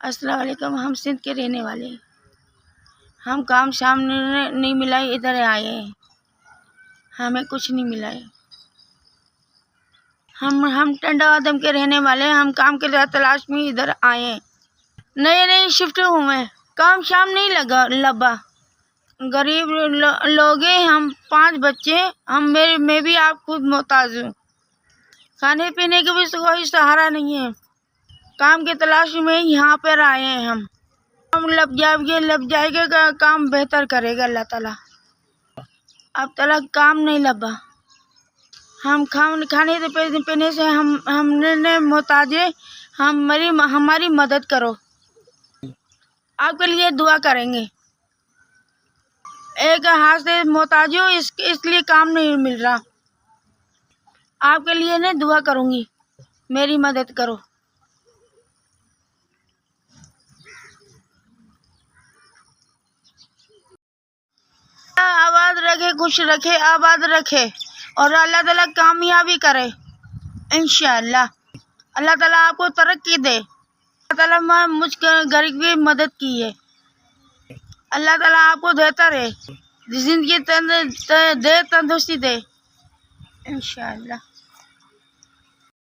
अस्सलाम वालेकुम। हम सिंध के रहने वाले हैं। हम काम शाम नहीं मिला, इधर आए हैं। हमें कुछ नहीं मिला है। हम टंडा आदम के रहने वाले हैं। हम काम के तलाश में इधर आए हैं। नए शिफ्ट हूँ मैं। काम शाम नहीं लगा। गरीब लोग हैं हम, 5 बच्चे। मैं भी आप खुद मोहताज हूँ। खाने पीने के भी कोई सहारा नहीं है। काम की तलाश में यहाँ पर आए हैं हम लग जाएगा काम बेहतर करेगा अल्लाह ताला। अब तक काम नहीं लगा। हम खाने पीने से हमने मोहताज है। हमारी मदद करो। आपके लिए दुआ करेंगे। एक हाथ से मोहताज हूँ, इसलिए काम नहीं मिल रहा। आपके लिए ने दुआ करूँगी, मेरी मदद करो। आबाद रखे, खुश रखे, आबाद रखे और अल्लाह ताला कामयाबी करे इंशाअल्लाह। अल्लाह ताला आपको तरक्की दे। अल्लाह ताला मुझ गरीब की मदद की है। अल्लाह ताला आपको देता रहे, जिंदगी दे, तंदुरुस्ती दे इंशाअल्लाह।